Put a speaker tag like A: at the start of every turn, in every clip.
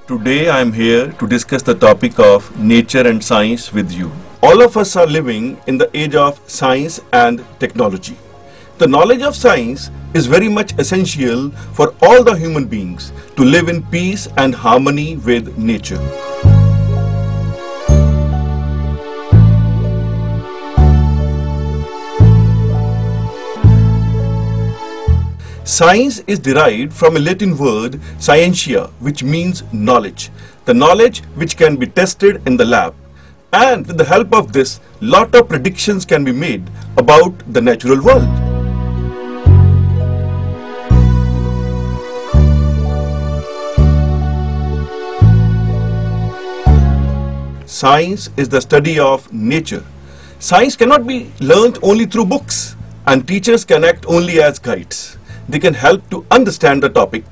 A: Today I am here to discuss the topic of nature and science with you. All of us are living in the age of science and technology. The knowledge of science is very much essential for all the human beings to live in peace and harmony with nature. Science is derived from a Latin word scientia, which means knowledge. The knowledge which can be tested in the lab. And with the help of this, lot of predictions can be made about the natural world. Science is the study of nature. Science cannot be learnt only through books, and teachers can act only as guides. They can help to understand the topic.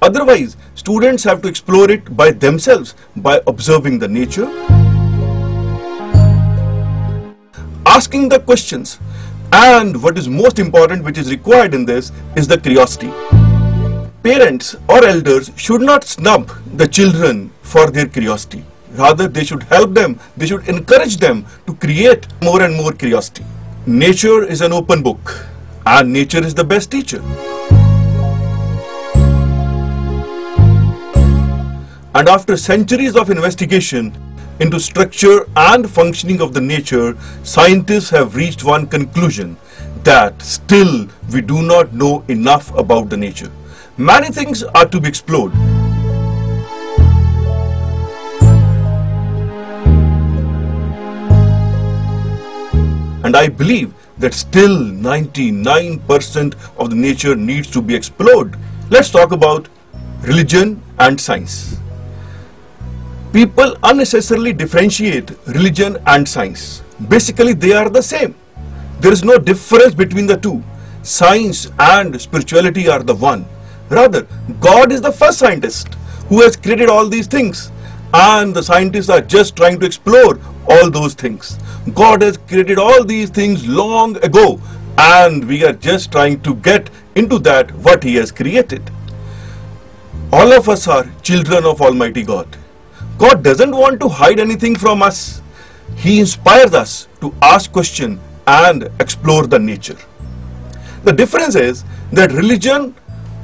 A: Otherwise, students have to explore it by themselves by observing the nature, asking the questions, and what is most important, which is required in this, is the curiosity. Parents or elders should not snub the children for their curiosity. Rather, they should help them, they should encourage them to create more and more curiosity. Nature is an open book, and nature is the best teacher. And after centuries of investigation into structure and functioning of the nature, scientists have reached one conclusion, that still we do not know enough about the nature. Many things are to be explored. And I believe that still 99% of the nature needs to be explored. Let's talk about religion and science. People unnecessarily differentiate religion and science. Basically, they are the same. There is no difference between the two. Science and spirituality are the one. Rather, God is the first scientist who has created all these things, and the scientists are just trying to explore all those things. God has created all these things long ago, and we are just trying to get into that what He has created. All of us are children of Almighty God. God doesn't want to hide anything from us. He inspires us to ask questions and explore the nature. The difference is that religion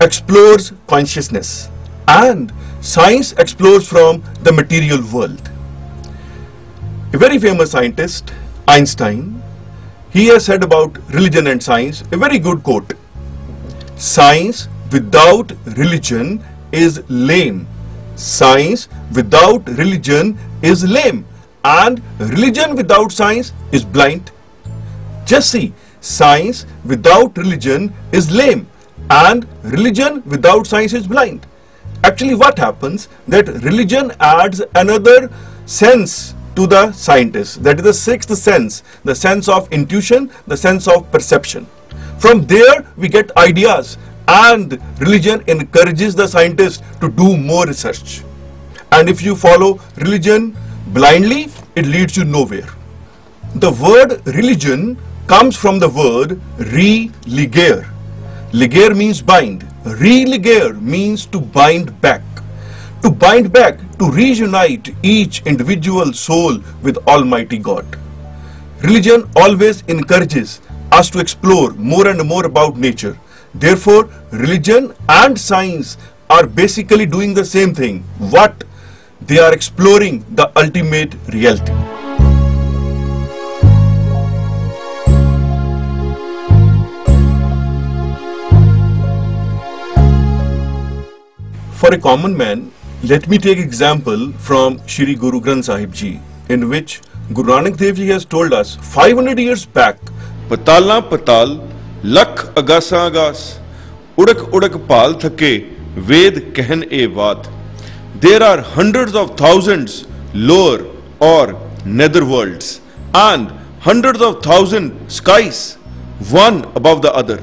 A: explores consciousness and science explores from the material world. A very famous scientist, Einstein, he has said about religion and science a very good quote. Science without religion is lame. Science without religion is lame, and religion without science is blind. Just see, science without religion is lame, and religion without science is blind. Actually, what happens that religion adds another sense to the scientist, that is the sixth sense, the sense of intuition, the sense of perception. From there we get ideas, and religion encourages the scientist to do more research. And if you follow religion blindly, it leads you nowhere. The word religion comes from the word religare. Ligare means bind. Religare means to bind back. To bind back, to reunite each individual soul with Almighty God. Religion always encourages us to explore more and more about nature. Therefore, religion and science are basically doing the same thing. What? They are exploring the ultimate reality. For a common man, let me take example from Shri Guru Granth Sahib Ji, in which Guru Nanak Dev Ji has told us 500 years back,
B: Patala patal, lakh agasa agas, udak udak pal thake, ved kehen e vad. There are hundreds of thousands lower or nether worlds and hundreds of thousand skies, one above the other.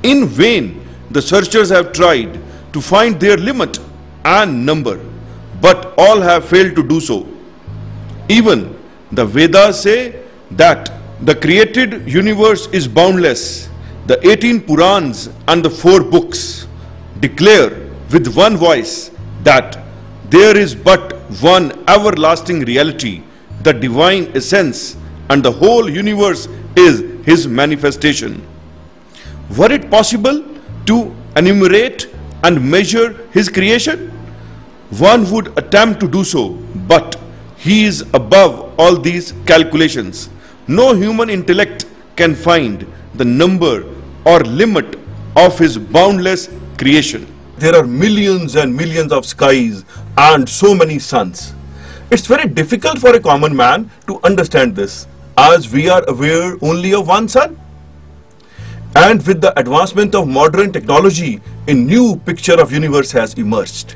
B: In vain, the searchers have tried to find their limit and number, but all have failed to do so. Even the Vedas say that The created universe is boundless. The 18 Purans and the 4 books declare with one voice that there is but one everlasting reality, the divine essence, and the whole universe is his manifestation. Were it possible to enumerate and measure his creation? One would attempt to do so, but he is above all these calculations. No human intellect can find the number or limit of his boundless creation.
A: There are millions and millions of skies and so many suns. It's very difficult for a common man to understand this, as we are aware only of one sun. And with the advancement of modern technology, a new picture of universe has emerged.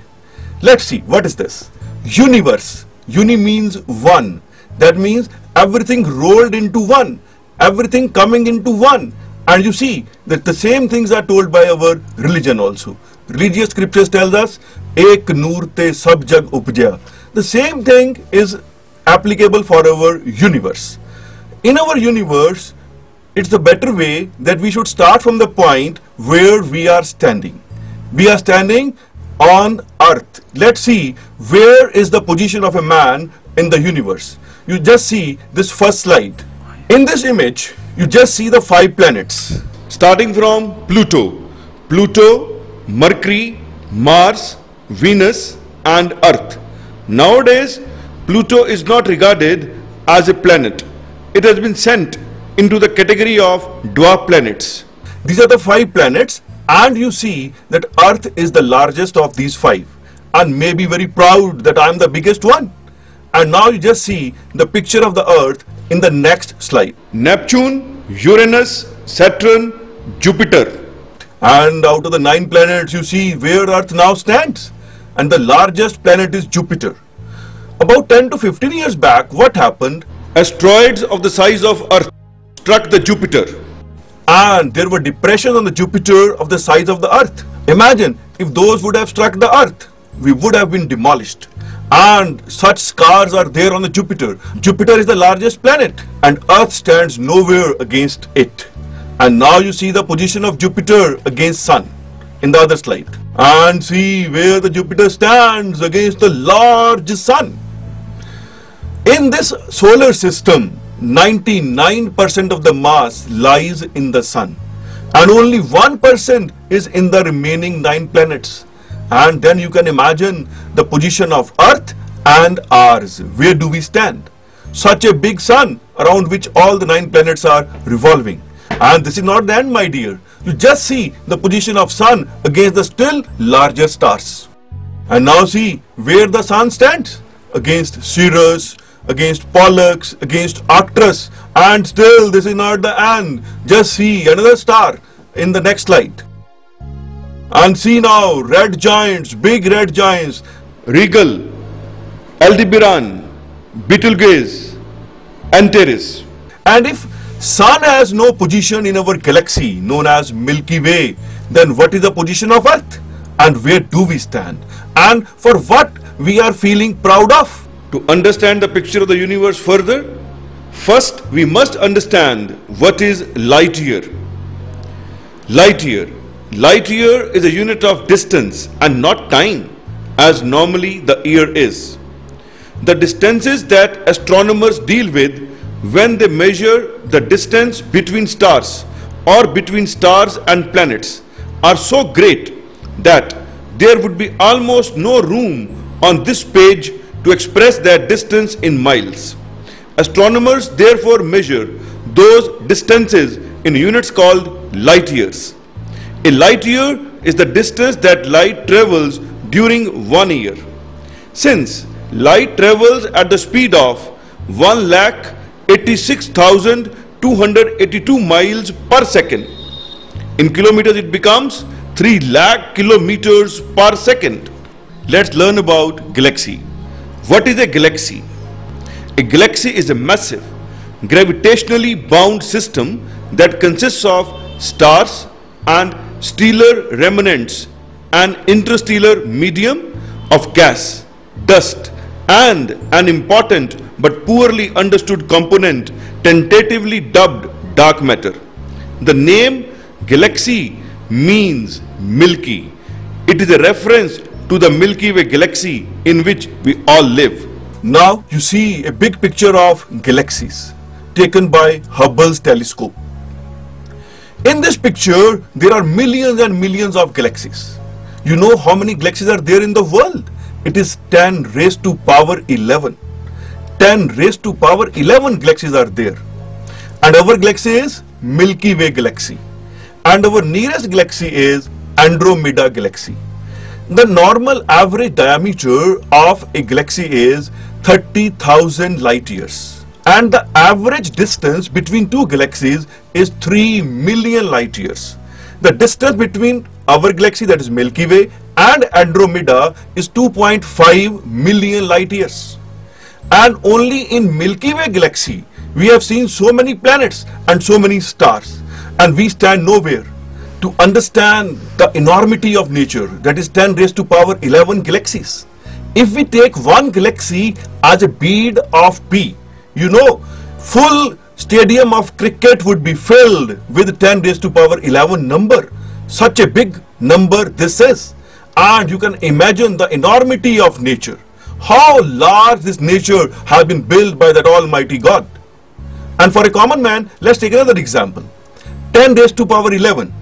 A: Let's see, what is this? Universe. Uni means one. That means everything rolled into one, everything coming into one. And you see that the same things are told by our religion also. Religious scriptures tells us, Ek Noor te sab jag upja. The same thing is applicable for our universe. In our universe, it's the better way that we should start from the point where we are standing. We are standing on earth. Let's see where is the position of a man in the universe. You just see this first slide. In this image, you just see the 5 planets.
B: Starting from Pluto, Mercury, Mars, Venus, and Earth. Nowadays, Pluto is not regarded as a planet. It has been sent into the category of dwarf planets.
A: These are the 5 planets, and you see that Earth is the largest of these 5, and may be very proud that I am the biggest one. And now you just see the picture of the Earth in the next slide.
B: Neptune, Uranus, Saturn, Jupiter.
A: And out of the 9 planets, you see where Earth now stands. And the largest planet is Jupiter. About 10 to 15 years back, what happened?
B: Asteroids of the size of Earth struck the Jupiter.
A: And there were depressions on the Jupiter of the size of the Earth. Imagine if those would have struck the Earth, we would have been demolished. And such scars are there on the Jupiter. Jupiter is the largest planet, and Earth stands nowhere against it. And now you see the position of Jupiter against Sun in the other slide. And see where the Jupiter stands against the large Sun. In this solar system, 99% of the mass lies in the Sun, and only 1% is in the remaining 9 planets. And then you can imagine the position of Earth and ours. Where do we stand? Such a big Sun around which all the 9 planets are revolving. And this is not the end, my dear. You just see the position of Sun against the still larger stars. And now see where the Sun stands. Against Sirius, against Pollux, against Arcturus. And still this is not the end. Just see another star in the next slide. And see now red giants, big red giants.
B: Regal, Aldebaran, Betelgeuse, Antares.
A: And if Sun has no position in our galaxy known as Milky Way, then what is the position of Earth? And where do we stand? And for what we are feeling proud of?
B: To understand the picture of the universe further, first we must understand what is light year. Light year. Light year is a unit of distance and not time, as normally the year is. The distances that astronomers deal with when they measure the distance between stars or between stars and planets are so great that there would be almost no room on this page to express that distance in miles. Astronomers therefore measure those distances in units called light years. A light year is the distance that light travels during 1 year. Since light travels at the speed of 1,86,282 miles per second. In kilometers it becomes 3 lakh kilometers per second. Let's learn about galaxy. What is a galaxy? A galaxy is a massive, gravitationally bound system that consists of stars and stellar remnants, an interstellar medium of gas, dust, and an important but poorly understood component tentatively dubbed dark matter. The name galaxy means milky. It is a reference to the Milky Way galaxy in which we all live.
A: Now you see a big picture of galaxies taken by Hubble's telescope. In this picture, there are millions and millions of galaxies. You know how many galaxies are there in the world? It is 10 raised to power 11. 10 raised to power 11 galaxies are there. And our galaxy is Milky Way galaxy. And our nearest galaxy is Andromeda galaxy. The normal average diameter of a galaxy is 30,000 light years. And the average distance between two galaxies is 3 million light years. The distance between our galaxy, that is Milky Way, and Andromeda is 2.5 million light years. And only in Milky Way galaxy we have seen so many planets and so many stars, and we stand nowhere. To understand the enormity of nature, that is 10 raised to power 11 galaxies. If we take one galaxy as a bead of pea, you know, full stadium of cricket would be filled with 10 raised to power 11 number. Such a big number this is. And you can imagine the enormity of nature. How large this nature has been built by that Almighty God. And for a common man, let's take another example. 10 raised to power 11.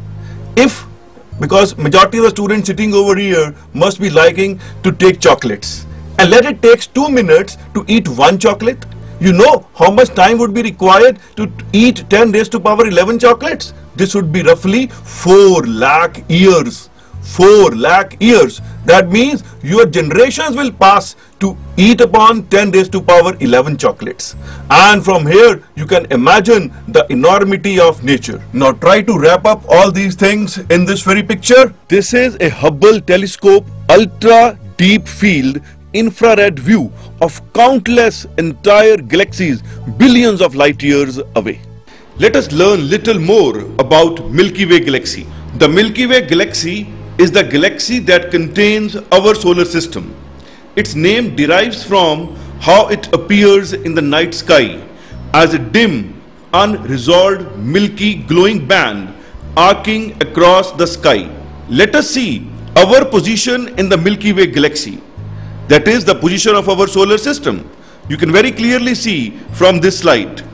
A: Because majority of the students sitting over here must be liking to take chocolates. And let it takes 2 minutes to eat one chocolate. You know how much time would be required to eat 10 raised to power 11 chocolates? This would be roughly 4 lakh years. 4 lakh years. That means your generations will pass to eat upon 10 raised to power 11 chocolates. And from here you can imagine the enormity of nature. Now try to wrap up all these things in this very picture. This is a Hubble telescope ultra deep field infrared view of countless entire galaxies billions of light years away.
B: Let us learn little more about Milky Way galaxy. The Milky Way galaxy is the galaxy that contains our solar system. Its name derives from how it appears in the night sky as a dim, unresolved, milky glowing band arcing across the sky. Let us see our position in the Milky Way galaxy. That is the position of our solar system. You can very clearly see from this slide.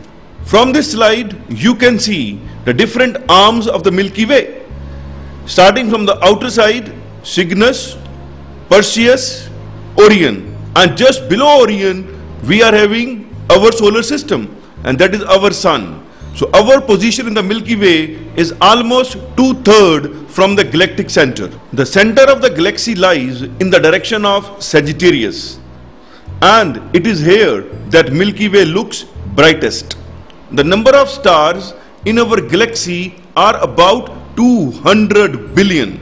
B: From this slide, you can see the different arms of the Milky Way. Starting from the outer side, Cygnus, Perseus, Orion, and just below Orion we are having our solar system, and that is our sun. So our position in the Milky Way is almost 2/3 from the galactic center. The center of the galaxy lies in the direction of Sagittarius, and it is here that Milky Way looks brightest. The number of stars in our galaxy are about 200 billion.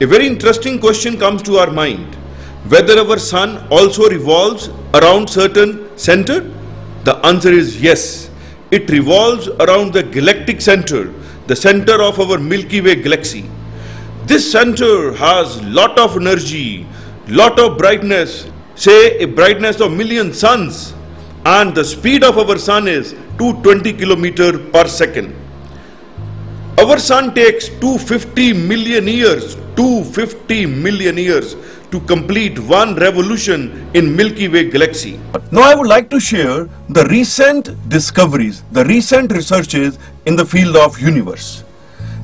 B: A very interesting question comes to our mind. Whether our sun also revolves around certain center? The answer is yes. It revolves around the galactic center, the center of our Milky Way galaxy. This center has lot of energy, lot of brightness, say a brightness of million suns, and the speed of our sun is 220 km per second. Our sun takes 250 million years, 250 million years to complete one revolution in Milky Way galaxy.
A: Now I would like to share the recent discoveries, the recent researches in the field of universe.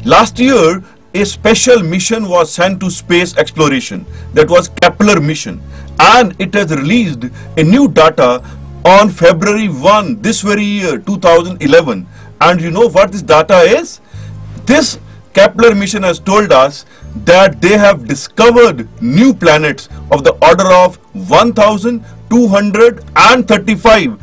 A: Last year, a special mission was sent to space exploration, that was Kepler mission, and it has released a new data on February 1 this very year 2011. And you know what this data is? This Kepler mission has told us that they have discovered new planets of the order of 1235.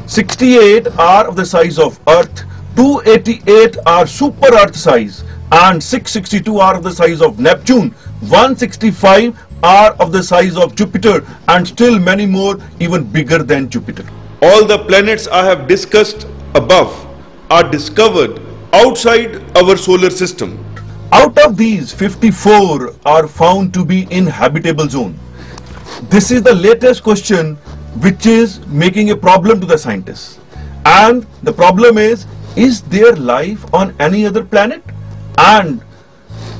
A: 68 are of the size of Earth, 288 are super Earth size, and 662 are of the size of Neptune, 165 are of the size of Jupiter, and still many more even bigger than Jupiter.
B: All the planets I have discussed above are discovered outside our solar system.
A: Out of these, 54 are found to be in habitable zone. This is the latest question which is making a problem to the scientists. And the problem is there life on any other planet? And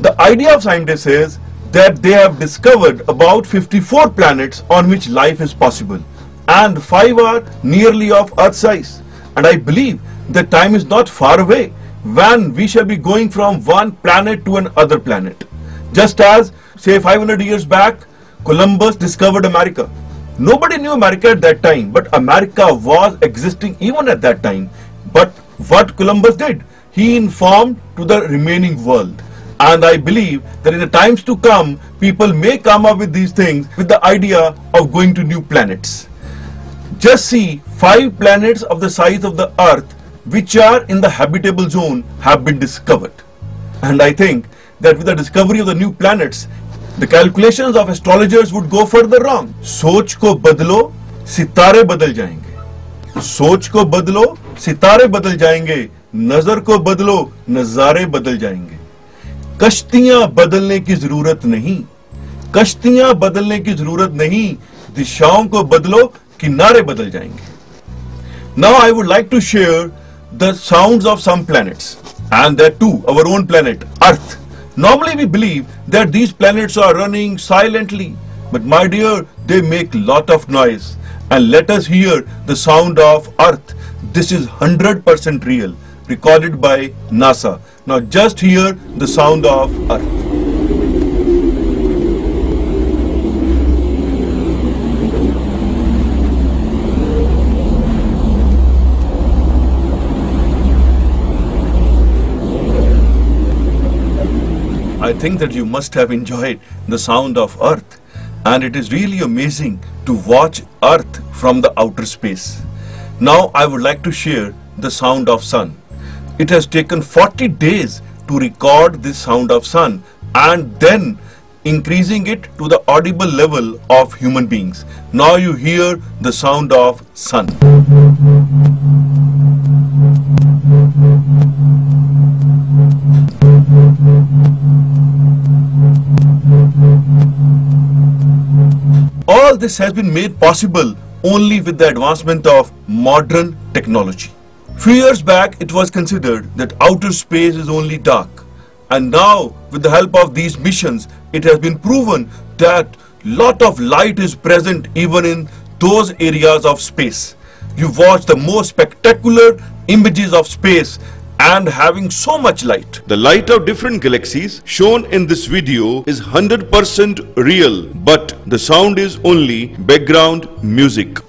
A: the idea of scientists is that they have discovered about 54 planets on which life is possible, and 5 are nearly of Earth size. And I believe the time is not far away when we shall be going from one planet to another planet. Just as, say, 500 years back, Columbus discovered America. Nobody knew America at that time, but America was existing even at that time. But what Columbus did, he informed to the remaining world. And I believe that in the times to come, people may come up with these things with the idea of going to new planets. Just see, 5 planets of the size of the Earth which are in the habitable zone have been discovered. And I think that with the discovery of the new planets, the calculations of astrologers would go further wrong. सोच को बदलो, सितारे बदल जाएंगे. सोच को बदलो, सितारे बदल जाएंगे. नजर को बदलो, नजारे बदल जाएंगे. कश्तियां बदलने की जरूरत नहीं. कश्तियां बदलने की जरूरत नहीं. दिशाओं को बदलो, किनारे बदल जाएंगे. Now I would like to share the sounds of some planets, and there too our own planet, Earth. Normally we believe that these planets are running silently, but my dear, they make lot of noise. And let us hear the sound of Earth. This is 100% real, recorded by NASA. Now just hear the sound of Earth. I think that you must have enjoyed the sound of Earth, and it is really amazing to watch Earth from the outer space. Now I would like to share the sound of Sun. It has taken 40 days to record this sound of Sun and then increasing it to the audible level of human beings. Now you hear the sound of Sun. All this has been made possible only with the advancement of modern technology. Few years back, it was considered that outer space is only dark. And now, with the help of these missions, it has been proven that lot of light is present even in those areas of space. You watch the most spectacular images of space and having so much light.
B: The light of different galaxies shown in this video is 100% real, but the sound is only background music.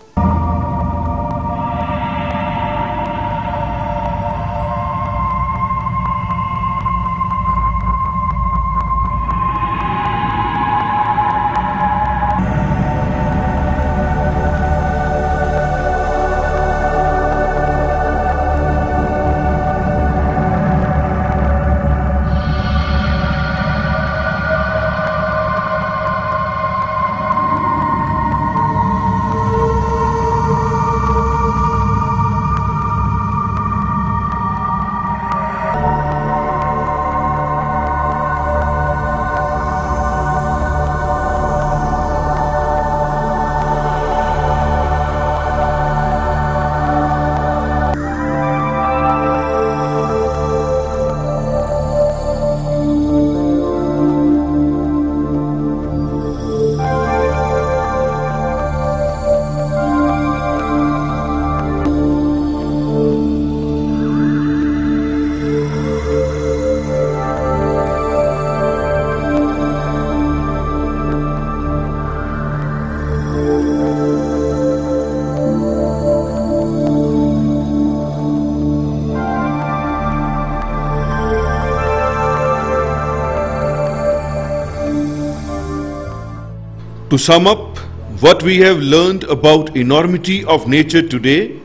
B: To sum up what we have learned about enormity of nature today,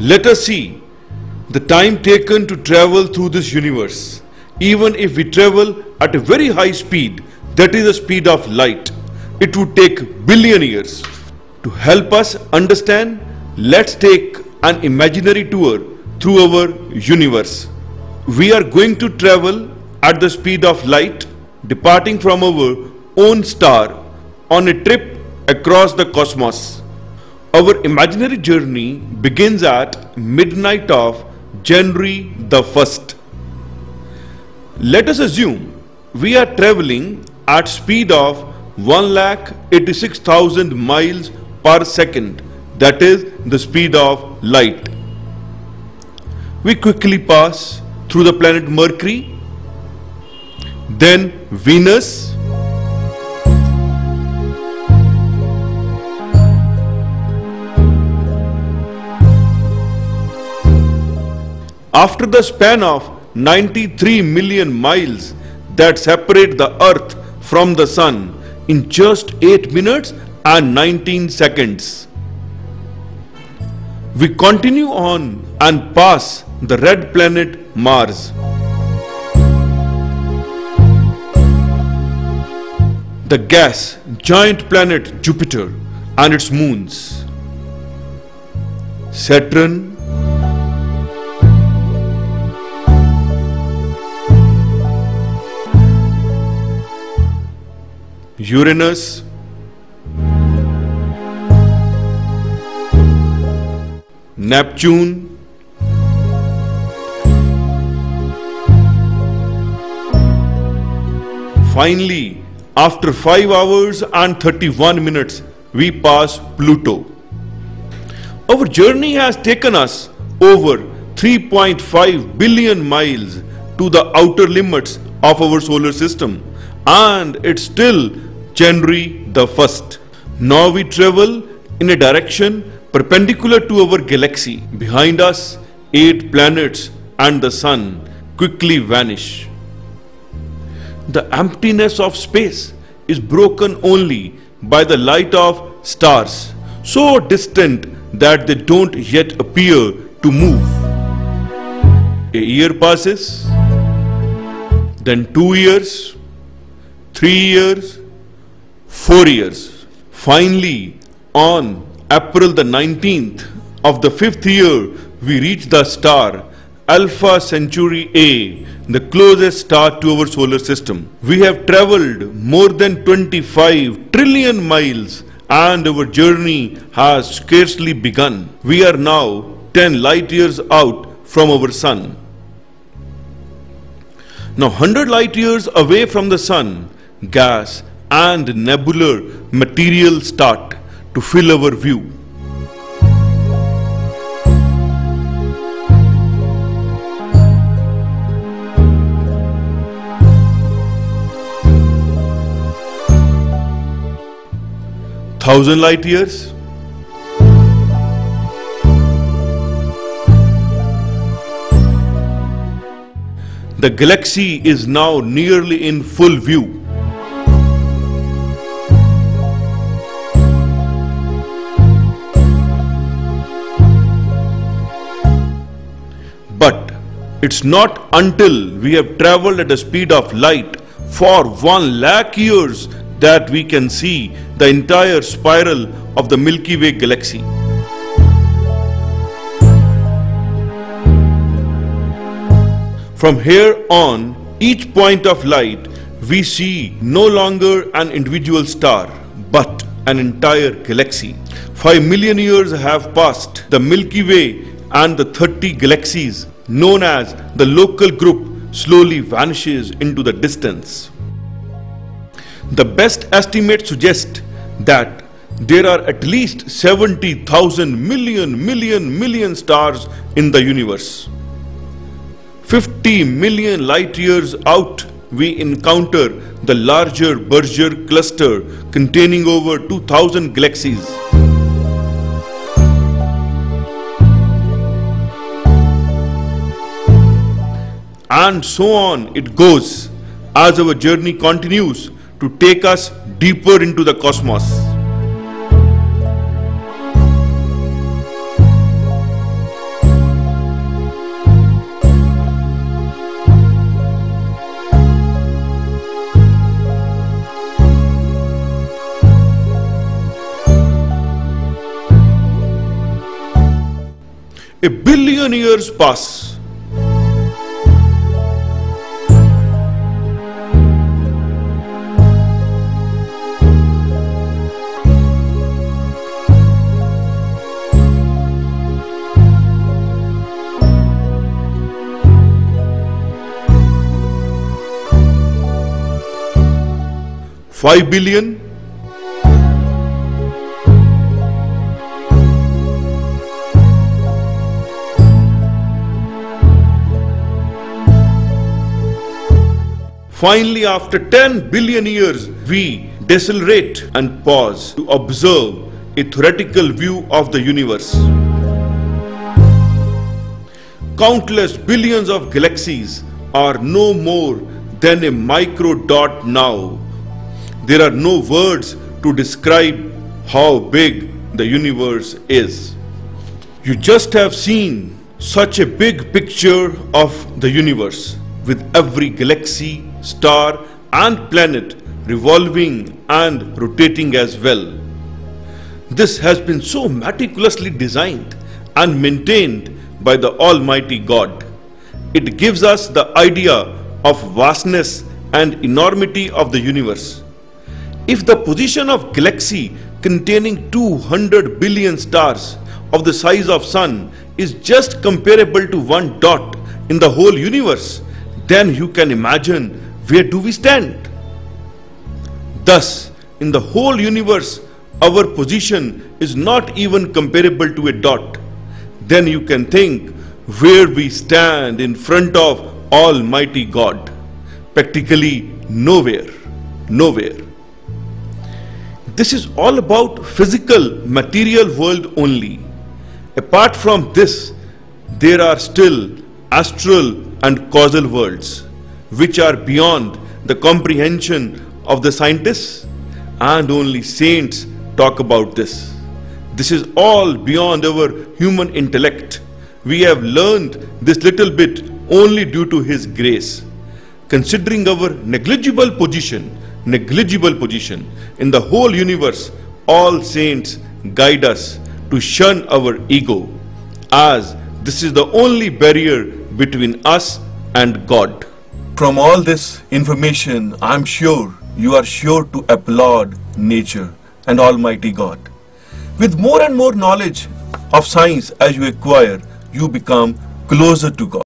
B: let us see the time taken to travel through this universe. Even if we travel at a very high speed, that is the speed of light, it would take billion years. To help us understand, let's take an imaginary tour through our universe. We are going to travel at the speed of light, departing from our own star on a trip across the cosmos. Our imaginary journey begins at midnight of January the 1st. Let us assume we are traveling at speed of 1,86,000 miles per second, that is the speed of light. We quickly pass through the planet Mercury, then Venus, after the span of 93 million miles that separate the Earth from the Sun in just 8 minutes and 19 seconds. We continue on and pass the red planet Mars. The gas giant planet Jupiter and its moons, Saturn, Uranus, Neptune, finally, after 5 hours and 31 minutes, we pass Pluto. Our journey has taken us over 3.5 billion miles to the outer limits of our solar system, and it's still January the 1st. Now we travel in a direction perpendicular to our galaxy. Behind us, 8 planets and the Sun quickly vanish. The emptiness of space is broken only by the light of stars, so distant that they don't yet appear to move. A year passes, then 2 years, 3 years, 4 years. Finally, on April the 19th of the 5th year, we reach the star Alpha Centauri A, the closest star to our solar system. We have traveled more than 25 trillion miles and our journey has scarcely begun. We are now 10 light years out from our sun. Now 100 light years away from the sun, gas and nebular material start to fill our view. Thousand light years, the galaxy is now nearly in full view. But it's not until we have traveled at the speed of light for 1 lakh years that we can see the entire spiral of the Milky Way galaxy. From here on, each point of light we see no longer an individual star, but an entire galaxy. 5 million years have passed. The Milky Way and the 30 galaxies known as the local group slowly vanishes into the distance. The best estimates suggest that there are at least 70,000 million stars in the universe. 50 million light years out, we encounter the larger Berger cluster containing over 2,000 galaxies. And so on it goes as our journey continues to take us deeper into the cosmos. A billion years pass. 5 billion? Finally, after 10 billion years, we decelerate and pause to observe a theoretical view of the universe. Countless billions of galaxies are no more than a micro dot now. There are no words to describe how big the universe is. You just have seen such a big picture of the universe, with every galaxy, star and planet revolving and rotating as well. This has been so meticulously designed and maintained by the Almighty God. It gives us the idea of vastness and enormity of the universe. If the position of galaxy containing 200 billion stars of the size of Sun is just comparable to one dot in the whole universe, then you can imagine where do we stand. Thus, in the whole universe, our position is not even comparable to a dot. Then you can think where we stand in front of Almighty God. Practically nowhere. Nowhere. This is all about physical, material world only. Apart from this, there are still astral and causal worlds, which are beyond the comprehension of the scientists, and only saints talk about this. This is all beyond our human intellect. We have learned this little bit only due to His grace. Considering our negligible position in the whole universe, all saints guide us to shun our ego, as this is the only barrier between us and God.
A: From all this information, I'm sure you are sure to applaud nature and Almighty God. With more and more knowledge of science as you acquire, you become closer to God.